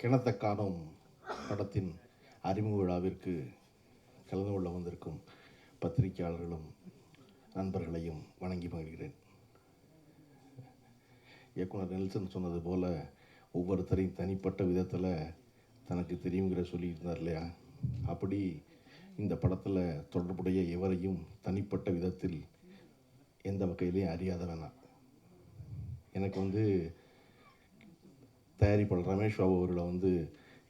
கிணத்த காணும் படத்தின் அறிமுக விழாவிற்கு கலந்து கொள்ள வந்திருக்கும் பத்திரிகையாளர்களும் நண்பர்களையும் வணங்கி மகிழ்கிறேன். இயக்குனர் நெல்சன் சொன்னது போல் ஒவ்வொருத்தரையும் தனிப்பட்ட விதத்தில் தனக்கு தெரியுங்கிற சொல்லியிருந்தார் இல்லையா, அப்படி இந்த படத்தில் தொடர்புடைய எவரையும் தனிப்பட்ட விதத்தில் எந்த வகையிலையும் அறியாத வேணாம். எனக்கு தயாரிப்பாளர் ரமேஷ் பாபு அவர்களை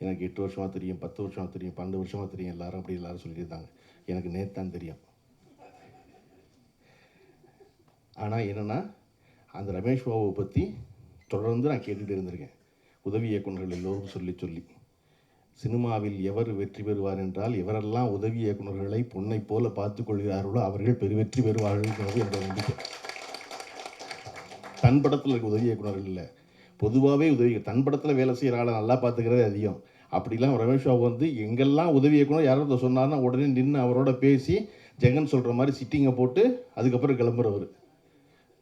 எனக்கு 8 வருஷமாக தெரியும், 10 வருஷமாக தெரியும், 12 வருஷமாக தெரியும், எல்லாரும் சொல்லியிருந்தாங்க. எனக்கு நேற்று தான் தெரியும். ஆனால் என்னென்னா, அந்த ரமேஷ் பாபுவை பற்றி தொடர்ந்து நான் கேட்டுகிட்டு இருந்திருக்கேன். உதவி இயக்குநர்கள் எல்லோரும் சொல்லி சினிமாவில் எவர் வெற்றி பெறுவார் என்றால், எவரெல்லாம் உதவி இயக்குநர்களை பொன்னை போல பார்த்து கொள்கிறார்களோ அவர்கள் பெருவெற்றி பெறுவார்கள் என்பது என்னோட நம்பிக்கை. தன் படத்தில் இருக்க உதவி இயக்குநர்கள் இல்லை, பொதுவாகவே உதவி தன் படத்தில் வேலை செய்கிற ஆளை நல்லா பார்த்துக்கிறதே அதிகம். அப்படிலாம் ரமேஷ் பாபு எங்கெல்லாம் உதவி இயக்குனர் யாராவது சொன்னார்னா உடனே நின்று அவரோட பேசி ஜெகன் சொல்கிற மாதிரி சிட்டிங்கை போட்டு அதுக்கப்புறம் கிளம்புறவர்.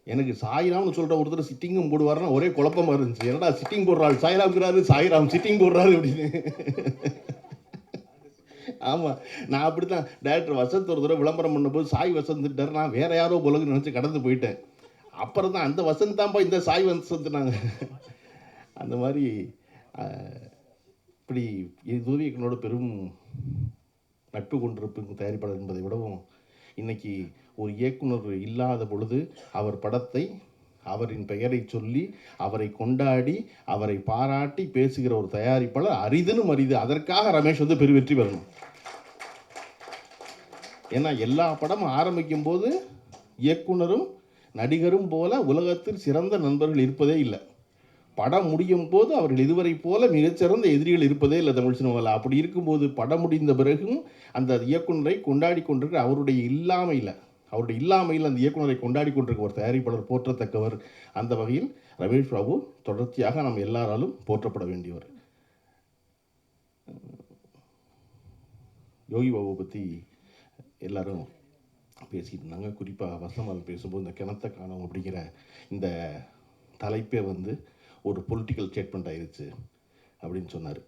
எனக்கு சாய்ராம்னு சொல்கிற ஒருத்தர் சிட்டிங்கும் போடுவார்னா ஒரே குழப்பமாக இருந்துச்சு. என்னடா சிட்டிங் போடுறாள், சாய்ராம்ங்கிறாரு, சாய்ராம் சிட்டிங் போடுறாரு அப்படின்னு. ஆமாம், நான் அப்படி தான் டேரக்டர் வசந்த் ஒரு தடவை விளம்பரம் பண்ணும்போது சாய் வசந்த்ட்டார், நான் வேறு யாரோ போலன்னு நினச்சி கடந்து போயிட்டேன். அப்புறம் தான் அந்த வசந்த் தான்ப்பா இந்த சாய் வசந்த்னாங்க. அந்த மாதிரி இப்படி உதவி இயக்குனரோட பெரும் நட்பு கொண்டிருக்கும் தயாரிப்பாளர் என்பதை விடவும், இன்றைக்கி ஒரு இயக்குனர் இல்லாத பொழுது அவர் படத்தை அவரின் பெயரை சொல்லி அவரை கொண்டாடி அவரை பாராட்டி பேசுகிற ஒரு தயாரிப்பாளர் அரிதுன்னு அரிது. அதற்காக ரமேஷ் பெருவெற்றி பெறணும். ஏன்னா எல்லா படமும் ஆரம்பிக்கும் போது இயக்குனரும் நடிகரும் போல உலகத்தில் சிறந்த நண்பர்கள் இருப்பதே இல்லை. படம் முடியும் போது அவர்கள் இதுவரை போல மிகச்சிறந்த எதிரிகள் இருப்பதே இல்லை தமிழ் சினிமாவில். அப்படி இருக்கும்போது படம் முடிந்த பிறகும் அந்த இயக்குனரை கொண்டாடி கொண்டிருக்கிற அவருடைய இல்லாமையில் அந்த இயக்குனரை கொண்டாடி கொண்டிருக்க ஒரு தயாரிப்பாளர் போற்றத்தக்கவர். அந்த வகையில் ரமேஷ் பாபு தொடர்ச்சியாக நாம் எல்லாராலும் போற்றப்பட வேண்டியவர். யோகி பாபு பற்றி எல்லாரும் பேசிக்கிட்டு இருந்தாங்க. குறிப்பாக வசமால் பேசும்போது இந்த கிணத்த காணும் அப்படிங்கிற இந்த தலைப்பே ஒரு பொலிட்டிக்கல் ஸ்டேட்மெண்ட் ஆயிடுச்சு அப்படின்னு சொன்னார்.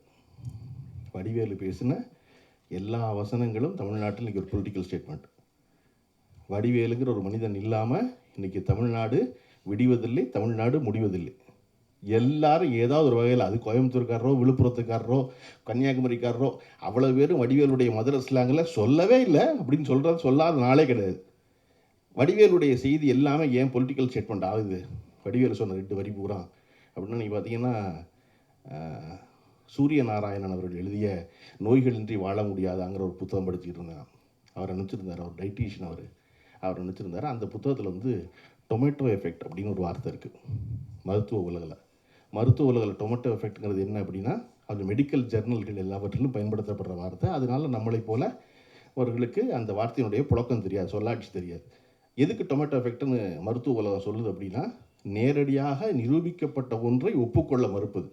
வடிவேலு பேசின எல்லா வசனங்களும் தமிழ்நாட்டில் இன்றைக்கி ஒரு பொலிட்டிக்கல் ஸ்டேட்மெண்ட். வடிவேலுங்கிற ஒரு மனிதன் இல்லாமல் இன்றைக்கி தமிழ்நாடு விடிவதில்லை, தமிழ்நாடு முடிவதில்லை. எல்லாரும் ஏதாவது ஒரு வகையில், அது கோயம்புத்தூர்காரரோ விழுப்புரத்துக்காரரோ கன்னியாகுமரிக்காரரோ அவ்வளோ பேரும் வடிவேலுடைய மதுரை ஸ்லாங்கில் சொல்லவே இல்லை அப்படின்னு சொல்லாத நாளே கிடையாது. வடிவேலுடைய செய்தி எல்லாமே ஏன் பொலிட்டிக்கல் ஸ்டேட்மெண்ட் ஆகுது? வடிவேலு சொன்ன 2 வரி பூரா அப்படின்னா, நீங்கள் பார்த்தீங்கன்னா சூரிய நாராயணன் அவர்கள் எழுதிய நோய்களின்றி வாழ முடியாதாங்கிற ஒரு புத்தகம் படிச்சுக்கிட்டு இருந்தேன். அவர் நினச்சிருந்தார், அவர் டைட்டீஷியன், அவர் நினச்சிருந்தார். அந்த புத்தகத்தில் டொமேட்டோ எஃபெக்ட் அப்படின்னு ஒரு வார்த்தை இருக்குது மருத்துவ உலகில். டொமேட்டோ எஃபெக்ட்ங்கிறது என்ன அப்படின்னா, அது மெடிக்கல் ஜர்னல்கள் எல்லாவற்றிலும் பயன்படுத்தப்படுற வார்த்தை. அதனால் நம்மளை போல அவர்களுக்கு அந்த வார்த்தையினுடைய புழக்கம் தெரியாது, சொல்லாட்சி தெரியாது. எதுக்கு டொமேட்டோ எஃபெக்ட்னு மருத்துவ உலகம் சொல்லுது அப்படின்னா, நேரடியாக நிரூபிக்கப்பட்ட ஒன்றை ஒப்புக்கொள்ள மறுப்பது.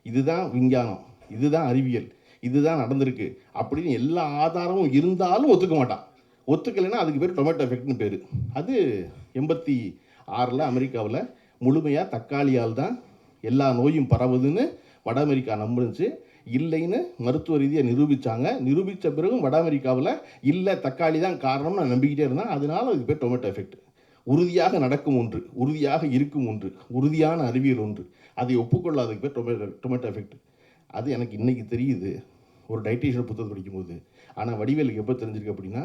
இதுதான் விஞ்ஞானம், இதுதான் அறிவியல், இதுதான் நடந்திருக்கு அப்படின்னு எல்லா ஆதாரமும் இருந்தாலும் ஒத்துக்க மாட்டான். ஒத்துக்கலைன்னா அதுக்கு பேர் டொமேட்டோ எஃபெக்ட்னு பேர். அது 86 அமெரிக்காவில் முழுமையாக தக்காளியால் தான் எல்லா நோயும் பரவுதுன்னு வட அமெரிக்கா நம்புச்சு. இல்லைன்னு மருத்துவ ரீதியாக நிரூபித்த பிறகும் வட அமெரிக்காவில் இல்லை தக்காளி தான் காரணம்னு நான் நம்பிக்கிட்டே இருந்தேன். அதனால அதுக்கு பேர் டொமேட்டோ எஃபெக்ட். உறுதியாக நடக்கும் ஒன்று, உறுதியாக இருக்கும் ஒன்று, உறுதியான அறிவியல் ஒன்று, அதை ஒப்புக்கொள்ளாததுக்கு பேர் டொமேட்டோ எஃபெக்ட். அது எனக்கு இன்றைக்கி தெரியுது ஒரு டைட்டீஷியன் புத்தகம் படிக்கும்போது. ஆனால் வடிவேலுக்கு எப்போ தெரிஞ்சிருக்கு அப்படின்னா,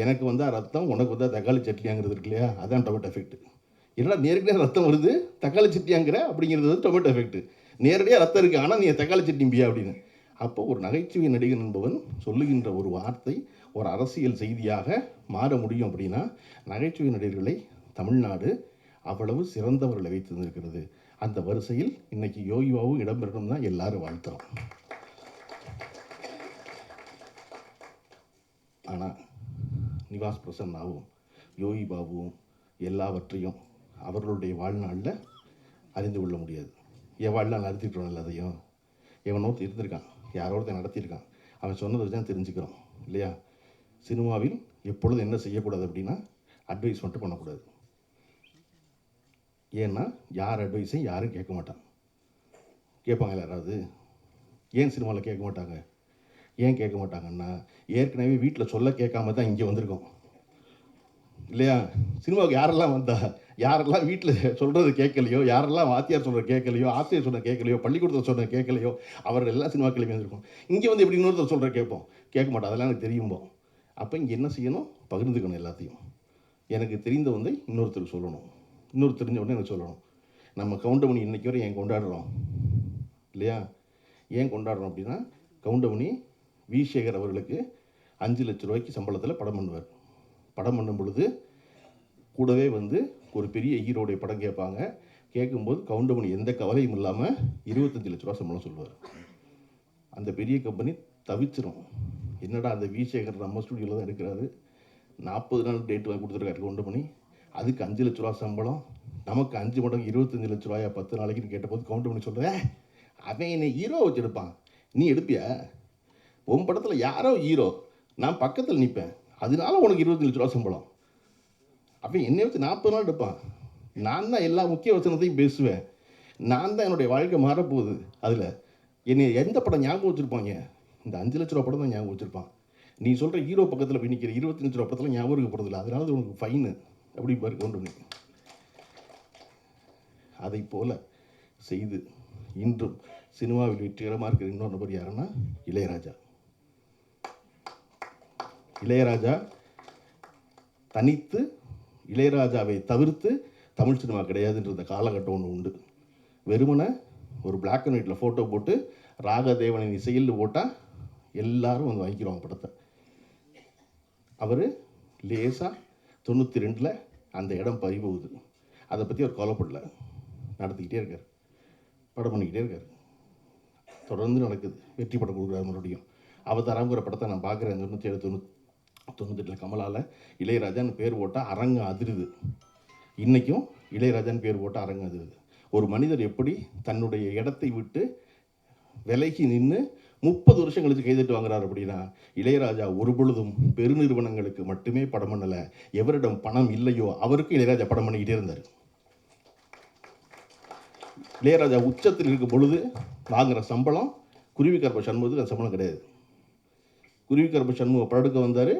எனக்கு ரத்தம், உனக்கு தக்காளி சட்னியாங்கிறது இருக்கு இல்லையா, அதுதான் டொமேட்டோ எஃபெக்ட். என்னடா நேரடியாக ரத்தம் வருது, தக்காளி சட்னியாங்கிற அப்படிங்கிறது டொமேட்டோ எஃபெக்ட். நேரடியாக ரத்தம் இருக்குது, ஆனால் நீ தக்காளி சட்னிம்பியா அப்படின்னு. அப்போ ஒரு நகைச்சுவை நடிகன் என்பவன் சொல்லுகின்ற ஒரு வார்த்தை ஒரு அரசியல் செய்தியாக மாற முடியும் அப்படின்னா, நகைச்சுவை நடிகர்களை தமிழ்நாடு அவ்வளவு சிறந்தவர்களை வைத்திருந்திருக்கிறது. அந்த வரிசையில் இன்னைக்கு யோகி பாபு இடம்பெறணும் தான் எல்லாரும் வாழ்த்துறோம். ஆனால் நிவாஸ் பிரசன்னாவும் யோகி பாபுவும் எல்லாவற்றையும் அவர்களுடைய வாழ்நாளில் அறிந்து கொள்ள முடியாது. என் வாழ்நாள் நடத்திட்டு எல்லாத்தையும் எவனோ இருந்திருக்கான், யாரோட நடத்தியிருக்கான், அவன் சொன்னதை தான் தெரிஞ்சுக்கிறோம் இல்லையா. சினிமாவில் எப்பொழுது என்ன செய்யக்கூடாது அப்படின்னா, அட்வைஸ் மட்டும் பண்ணக்கூடாது. ஏன்னா யார் அட்வைஸையும் யாரும் கேட்க மாட்டான். கேட்பாங்க யாராவது? ஏன் சினிமாவில் கேட்க மாட்டாங்க? ஏன் கேட்க மாட்டாங்கன்னா, ஏற்கனவே வீட்டில் சொல்ல கேட்காம தான் இங்கே வந்திருக்கோம் இல்லையா? சினிமாவுக்கு யாரெல்லாம் வந்தா, யாரெல்லாம் வீட்டில் சொல்கிறது கேட்கலையோ, யாரெல்லாம் வாத்தியார் சொல்கிறது கேட்கலையோ, ஆசிரியர் சொன்ன கேட்கலையோ, பள்ளிக்கூடத்தில் சொன்ன கேட்கலையோ, அவர்கள் எல்லாம் சினிமா கிளம்பி வந்திருக்கோம். இங்கே வந்து எப்படி இன்னொருத்தர் சொல்கிற கேட்போம்? கேட்க மாட்டோம், அதெல்லாம் எனக்கு தெரியும்போம். அப்போ இங்கே என்ன செய்யணும்? பகிர்ந்துக்கணும் எல்லாத்தையும். எனக்கு தெரிந்த வந்து இன்னொருத்தருக்கு சொல்லணும், இன்னொரு தெரிஞ்ச உடனே எனக்கு சொல்லணும். நம்ம கவுண்டமணி இன்றைக்கி வரை ஏன் கொண்டாடுறோம் இல்லையா? ஏன் கொண்டாடுறோம் அப்படின்னா, கவுண்டமணி வி. சேகர் அவர்களுக்கு 5 லட்ச ரூபாய்க்கு சம்பளத்தில் படம் பண்ணுவார். படம் பண்ணும் பொழுது கூடவே வந்து ஒரு பெரிய ஹீரோடைய படம் கேட்பாங்க. கேட்கும்போது கவுண்டமணி எந்த கவலையும் இல்லாமல் 25 லட்ச ரூபா சம்பளம் சொல்லுவார். அந்த பெரிய கம்பெனி தவிச்சிரும். என்னடா அந்த வி. சேகர் நம்ம ஸ்டுடியோவில் தான் இருக்கிறாரு, 40 நாள் டேட் வாங்கி கொடுத்துருக்காரு கவுண்டமணி, அதுக்கு 5 லட்ச ரூபா சம்பளம், நமக்கு 5 மடங்கு 25 லட்ச ரூபாயா 10 நாளைக்குன்னு கேட்டபோது கவுண்டமணி சொல்கிறேன், அவன் என்னை ஹீரோ வச்சுருப்பான், நீ எடுப்பியா? உன் படத்தில் யாரோ ஹீரோ, நான் பக்கத்தில் நிற்பேன், அதனால உனக்கு 25 லட்ச ரூபா சம்பளம். அவன் என்னை வச்சு 40 நாள் எடுப்பான், நான் தான் எல்லா முக்கிய வசனத்தையும் பேசுவேன், நான் தான் என்னுடைய வாழ்க்கை மாறப்போகுது. அதில் என்னை எந்த படம் ஞாபகம் வச்சுருப்பாங்க? இந்த 5 லட்ச ரூபா படம் தான் ஞாபகம் வச்சுருப்பான். நீ சொல்கிற ஹீரோ பக்கத்தில் போய் நிற்கிற 25 லட்ச ரூபா படத்தில் ஞாபகம் இருக்க போகிறதில்ல, அதனால அது உனக்கு ஃபைனு அப்படி பாரு கவுண்டமணி. அதை போல செய்து இன்றும் சினிமாவில் வெற்றிகரமாக இருக்கிற இன்னொரு நபர் யாருன்னா இளையராஜா. இளையராஜா தனித்து, இளையராஜாவை தவிர்த்து தமிழ் சினிமா கிடையாதுன்ற காலகட்டம் ஒன்று உண்டு. வெறுமனை ஒரு பிளாக் அண்ட் ஒயிட்டில் ஃபோட்டோ போட்டு ராகதேவனின் இசையில் போட்டால் எல்லாரும் வந்து வாங்கிக்கிறோம் படத்தை. அவர் லேசாக 92 அந்த இடம் பறிபோகுது. அதை பற்றி அவர் கவலைப்படல, நடத்திக்கிட்டே இருக்கார், படம் பண்ணிக்கிட்டே இருக்கார், தொடர்ந்து நடக்குது, வெற்றி படம் கொடுக்குறாரு. மறுபடியும் அவதாரங்கிற படத்தை நான் பார்க்குறேன். 97 98 கமலால் இளையராஜான்னு பேர் போட்டால் அரங்கம் அதிருது. இன்றைக்கும் இளையராஜான்னு பேர் போட்டால் அரங்கம் அதிருது. ஒரு மனிதர் எப்படி தன்னுடைய இடத்தை விட்டு விலகி நின்று 30 வருஷம் கழிச்சு கைதட்டு வாங்குறாரு அப்படின்னா, இளையராஜா ஒரு பொழுதும் பெருநிறுவனங்களுக்கு மட்டுமே படம் பண்ணலை. எவரிடம் பணம் இல்லையோ அவருக்கு இளையராஜா படம் பண்ணிக்கிட்டே இருந்தார். இளையராஜா உச்சத்தில் இருக்கும் பொழுது வாங்குகிற சம்பளம் குருவிக்கரப்ப சண்முகத்துக்கு அந்த சம்பளம் கிடையாது. குருவிக்கரப்ப சண்முகம் படுக்க வந்தார்,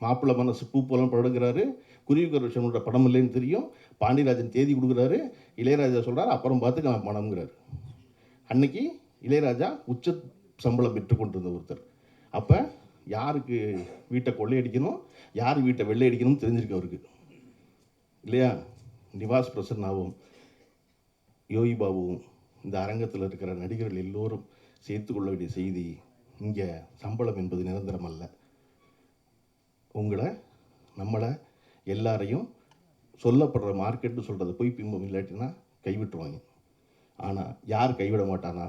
மாப்பிள்ளை மனசு பூ போலாம் படுக்கிறாரு, குருவிக்கரப்ப சண்முகோட படம் இல்லைன்னு தெரியும், பாண்டியராஜன் தேதி கொடுக்குறாரு, இளையராஜா சொல்கிறார் அப்புறம் பார்த்துக்க நான் பணம்ங்கிறார். அன்னைக்கு இளையராஜா உச்ச சம்பளம் பெற்றுக்கொண்டிருந்த ஒருத்தர். அப்போ யாருக்கு வீட்டை கொள்ளையடிக்கணும், யார் வீட்டை வெள்ளையடிக்கணும்னு தெரிஞ்சிருக்கு அவருக்கு இல்லையா? நிவாஸ் பிரசன்னாவும் யோகி பாபுவும் இந்த அரங்கத்தில் இருக்கிற நடிகர்கள் எல்லோரும் சேர்த்து கொள்ள வேண்டிய செய்தி, இங்கே சம்பளம் என்பது நிரந்தரம் அல்ல. உங்களை, நம்மளை எல்லாரையும் சொல்லப்படுற மார்க்கெட்னு சொல்கிறத போய் பிம்பம் இல்லாட்டினா கைவிட்டுருவாங்க. ஆனால் யார் கைவிட மாட்டானா?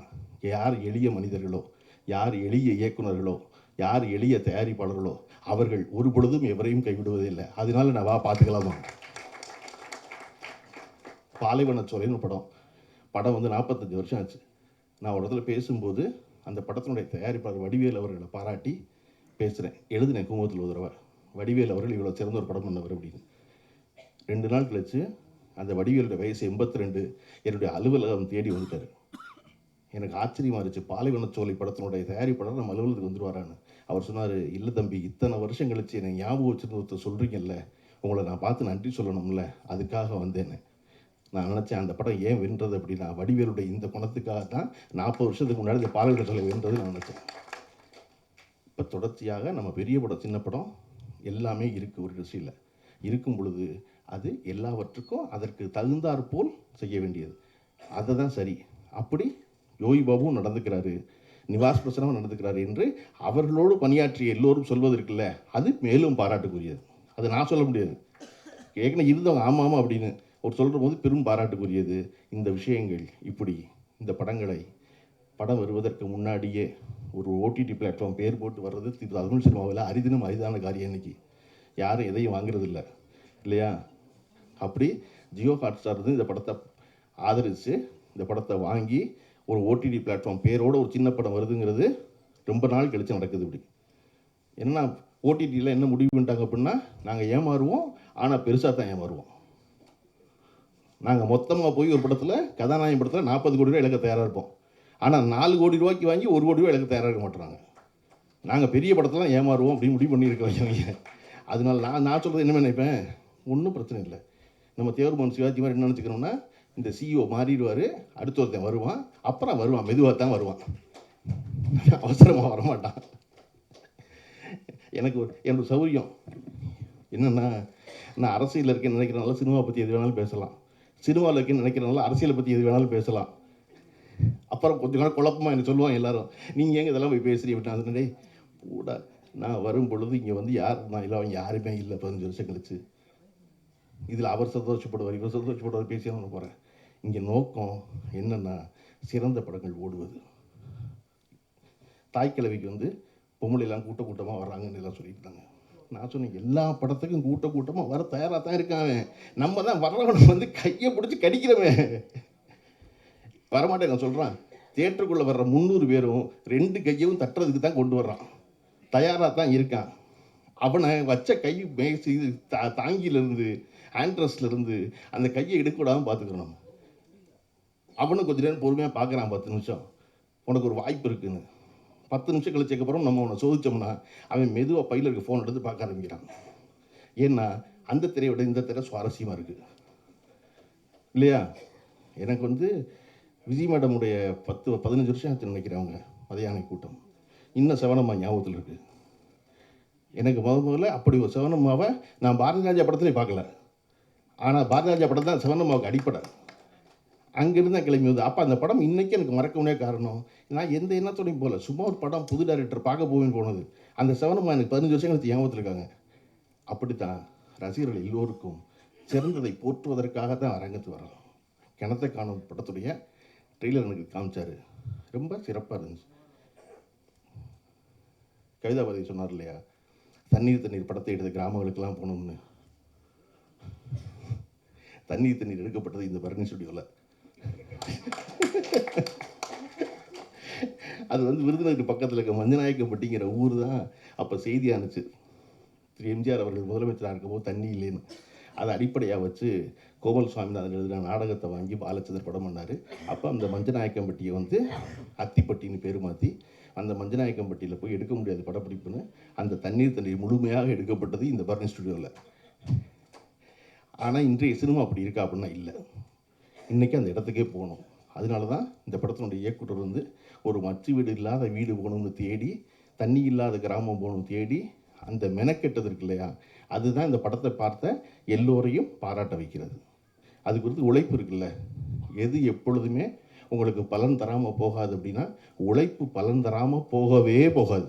யார் எளிய மனிதர்களோ, யார் எளிய இயக்குநர்களோ, யார் எளிய தயாரிப்பாளர்களோ அவர்கள் ஒரு பொழுதும் எவரையும் கைவிடுவதே இல்லை. அதனால நான் வா பார்த்துக்கலாமா. பாலைவனச்சோலைன்னு படம் வந்து 45 வருஷம் ஆச்சு. நான் ஒரு இடத்துல பேசும்போது அந்த படத்தினுடைய தயாரிப்பாளர் வடிவேல் அவர்களை பாராட்டி பேசுகிறேன். எழுதினேன் குமுகத்தில் ஒரு தடவை, வடிவேல் அவர்கள் இவ்வளோ சிறந்த ஒரு படம் பண்ணவர் அப்படின்னு. 2 நாள் கழிச்சு அந்த வடிவேலுடைய வயசு 82 என்னுடைய அலுவலகம் தேடி வந்துட்டார். எனக்கு ஆச்சரியமாக இருந்துச்சு, பாலைவனச்சோலை படத்தினுடைய தயாரிப்பாளர் நம்ம அலுவலகத்துக்கு வந்துடுவாரான்னு. அவர் சொன்னார், இல்லை தம்பி, இத்தனை வருஷம் கழிச்சு என்னை ஞாபகம் வச்சுருந்து ஒருத்தர் சொல்கிறீங்கல்ல, உங்களை நான் பார்த்து நன்றி சொல்லணும்ல, அதுக்காக வந்தேன்னு. நான் நினச்சேன் அந்த படம் ஏன் வென்றது அப்படின்னா, வடிவேலுடைய இந்த பணத்துக்காக தான் 40 வருஷத்துக்கு முன்னாடி இந்த பாலைவனச்சோலை வென்றது நான் நினச்சேன். இப்போ தொடர்ச்சியாக நம்ம பெரிய படம் சின்ன படம் எல்லாமே இருக்குது ஒரு இண்டஸ்ட்ரியில். இருக்கும் பொழுது அது எல்லாவற்றுக்கும் அதற்கு தகுந்தாற்போல் செய்ய வேண்டியது, அதை தான் சரி. அப்படி யோகி பாபுவும் நடந்துக்கிறாரு, நிவாஸ் பிரசனமும் நடந்துக்கிறாரு என்று அவர்களோடு பணியாற்றிய எல்லோரும் சொல்வது இருக்குல்ல, அது மேலும் பாராட்டுக்குரியது. அது நான் சொல்ல முடியாது, ஏற்கனவே இருந்தவங்க ஆமாம் ஆமாம் அப்படின்னு ஒரு சொல்கிற போது பெரும் பாராட்டுக்குரியது. இந்த விஷயங்கள் இப்படி இந்த படங்களை படம் வருவதற்கு முன்னாடியே ஒரு ஓடிடி பிளாட்ஃபார்ம் பேர் போட்டு வர்றது தமிழ் சினிமாவில் அரிதினும் அரிதான காரியம். இன்றைக்கி யாரும் எதையும் வாங்குறதில்லை இல்லையா? அப்படி ஜியோ ஹாட்ஸ்டார் இருந்து இந்த படத்தை ஆதரித்து இந்த படத்தை வாங்கி ஒரு ஓடிடி பிளாட்ஃபார்ம் பேரோடு ஒரு சின்ன படம் வருதுங்கிறது ரொம்ப நாள் கழித்து நடக்குது. இப்படி என்ன ஓடிடியில் என்ன முடிவு பண்ணிட்டாங்க அப்படின்னா, நாங்கள் ஏமாறுவோம், ஆனால் பெருசாக தான் ஏமாறுவோம். நாங்கள் மொத்தமாக போய் ஒரு படத்தில் கதாநாயகன் படத்தில் 40 கோடி ரூபாய் இழக்க தயாராக இருப்போம். ஆனால் 4 கோடி ரூபாய்க்கு வாங்கி 1 கோடி ரூபாய் எனக்கு தயாராக இருக்க மாட்டுறாங்க. நாங்கள் பெரிய படத்தெல்லாம் ஏமாறுவோம் அப்படின்னு முடிவு பண்ணியிருக்கோம். அதனால நான் சொல்கிறது என்ன நினைப்பேன், ஒன்றும் பிரச்சனை இல்லை. நம்ம தேவர்மன் சிவாஜி மாதிரி என்ன நினச்சிக்கணும்னா, இந்த சிஇஓ மாறிடுவார், அடுத்த ஒருத்தன் வருவான், அப்புறம் வருவான், மெதுவாக தான் வருவான், அவசரமாக வரமாட்டான். என்னோட சௌரியம் என்னென்னா, நான் அரசியலில் இருக்கேன்னு நினைக்கிறனால சினிமா பற்றி எது வேணாலும் பேசலாம், சினிமாவில் இருக்கேன்னு நினைக்கிறனால அரசியலை பற்றி எது வேணாலும் பேசலாம். அப்புறம் கொஞ்ச நாள் குழப்பமாக என்ன சொல்லுவாங்க எல்லாரும், நீங்கள் ஏங்க இதெல்லாம் போய் பேசுகிறீங்க அப்படின்னா, டேய் கூட நான் வரும் பொழுது இங்கே வந்து யார் நான் இல்லை, அவங்க யாருமே இல்லை 15 வருஷம் கழிச்சு. இதில் அவர் சந்தோஷப்படுவார், இவர் சந்தோஷப்படுவார், பேசி தான் போகிறேன். இங்கே நோக்கம் என்னென்னா, சிறந்த படங்கள் ஓடுவது. தாய்க்கிழவிக்கு வந்து பொம்பளைலாம் கூட்டமாக வர்றாங்கன்னு எல்லாம் சொல்லியிருந்தாங்க. நான் சொன்னேன், எல்லா படத்துக்கும் கூட்டமாக வர தயாராக தான் இருக்காங்க, நம்ம தான் வர்றவனை வந்து கையை பிடிச்சி கடிக்கிறவன் வரமாட்டேன். நான் சொல்கிறேன், தியேட்டருக்குள்ளே வர்ற 300 பேரும் 2 கையவும் தட்டுறதுக்கு தான் கொண்டு வர்றான், தயாராக தான் இருக்கான். அவனை வச்ச கை மேசி தாங்கியிலேருந்து ஆண்ட்ரஸ்லேருந்து அந்த கையை எடுக்கக்கூடாமல் பார்த்துக்கிறோம். நம்ம அவனும் கொஞ்சம் நேரம் பொறுமையாக பார்க்குறான், 10 நிமிஷம் உனக்கு ஒரு வாய்ப்பு இருக்குன்னு. 10 நிமிஷம் கழிச்சதுக்கப்புறம் நம்ம அவனை சோதித்தோம்னா அவன் மெதுவாக பையில் இருக்க ஃபோன் எடுத்து பார்க்க ஆரம்பிக்கிறான். ஏன்னா அந்த திரையை விட இந்த திரை சுவாரஸ்யமாக இருக்குது இல்லையா? எனக்கு வந்து விஜய் மேடமுடைய 10-15 வருஷம் ஆச்சு நினைக்கிறேன். அவங்க மதியான கூட்டம் இன்னும் செவனம்மா ஞாபகத்தில் இருக்குது. எனக்கு முதல்ல அப்படி ஒரு செவனம்மாவை நான் பாரதி ராஜா படத்துலேயே பார்க்கல. ஆனால் பாரதி ராஜா படம் தான் செவனம்மாவுக்கு அடிப்படை. அங்கேருந்து தான் கிளம்பி வந்து அப்போ அந்த படம் இன்றைக்கி எனக்கு மறக்க முடியாத காரணம், நான் எந்த எண்ணத்தோடையும் போகல, சும்மா ஒரு படம் புது டைரக்டர் பார்க்க போவேன்னு போனது. அந்த செவனம்மா எனக்கு 15 வருஷம் கழிச்சு ஞாபகத்தில் இருக்காங்க. அப்படித்தான் ரசிகர்கள் எல்லோருக்கும் சிறந்ததை போற்றுவதற்காக தான் அரங்கத்து வரலாம். கிணத்தை காணும் படத்துடைய ட்ரெய்லர் எனக்கு காமிச்சார், ரொம்ப சிறப்பாக இருந்துச்சு. கவிதாபாரதி சொன்னார் இல்லையா, தண்ணீர் படத்தை எடுத்த கிராமங்களுக்கெல்லாம் போகணும்னு. தண்ணீர் எடுக்கப்பட்டது இந்த பரணி ஸ்டுடியோவில். அது வந்து விருதுநகர் பக்கத்தில் இருக்க மஞ்சநாயக்கம்பட்டிங்கிற ஊர் தான் அப்போ செய்தியானுச்சு. திரு எம்ஜிஆர் அவர்கள் முதலமைச்சராக இருக்கும்போது தண்ணி இல்லைன்னு. அதை அடிப்படையாக வச்சு கோமல் சுவாமிநாதன் எழுதின நாடகத்தை வாங்கி பாலச்சந்தர் படம் பண்ணார். அப்போ அந்த மஞ்சநாயக்கம்பட்டியை வந்து அத்திப்பட்டின்னு பேர் மாற்றி அந்த மஞ்சநாயக்கம்பட்டியில் போய் எடுக்க முடியாது படப்பிடிப்புன்னு அந்த தண்ணீர் முழுமையாக எடுக்கப்பட்டது இந்த பரணி ஸ்டுடியோவில். ஆனால் இன்றைய சினிமா அப்படி இருக்கா அப்படின்னா இல்லை. இன்றைக்கி அந்த இடத்துக்கே போகணும். அதனால தான் இந்த படத்தினுடைய இயக்குனர் வந்து ஒரு மச்சு வீடு இல்லாத வீடு போகணும்னு தேடி, தண்ணி இல்லாத கிராமம் போகணும்னு தேடி அந்த மெனக்கெட்டது இருக்கு இல்லையா, அதுதான் இந்த படத்தை பார்த்த எல்லோரையும் பாராட்ட வைக்கிறது. அது குறித்து உழைப்பு இருக்குல்ல, எது எப்பொழுதுமே உங்களுக்கு பலன் தராமல் போகாது அப்படின்னா உழைப்பு பலன் தராமல் போகவே போகாது.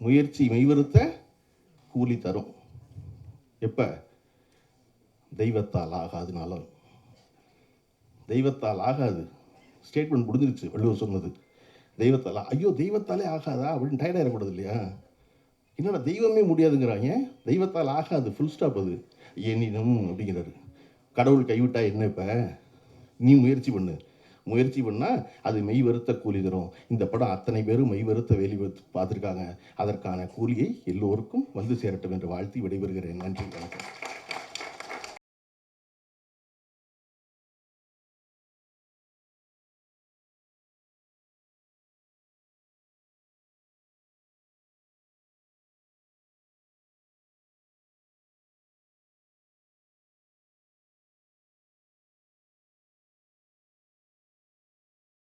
முயற்சி மெய்வருத்த கூலி தரும். எப்போ? தெய்வத்தால் ஆகாதுனாலும். தெய்வத்தால் ஆகாது ஸ்டேட்மெண்ட் முடிஞ்சிருச்சு. வள்ளுவர் சொன்னது தெய்வத்தால். ஐயோ தெய்வத்தாலே ஆகாதா அப்படின்னு டயர்டாக இருக்கக்கூடாது இல்லையா? என்னடா தெய்வமே முடியாதுங்கிறாங்க, தெய்வத்தால் ஆகாது, ஃபுல் ஸ்டாப். அது எனினும் அப்படிங்கிறாரு. கடவுள் கைவிட்டா என்ன? இப்போ நீ முயற்சி பண்ணு, முயற்சி பண்ணால் அது மெய் வருத்த கூலி தரும். இந்த படம் அத்தனை பேரும் மெய் வருத்த வேலி பார்த்துருக்காங்க. அதற்கான கூலியை எல்லோருக்கும் வந்து சேரட்டும் என்று வாழ்த்தி விடைபெறுகிறேன். நன்றி, வணக்கம்.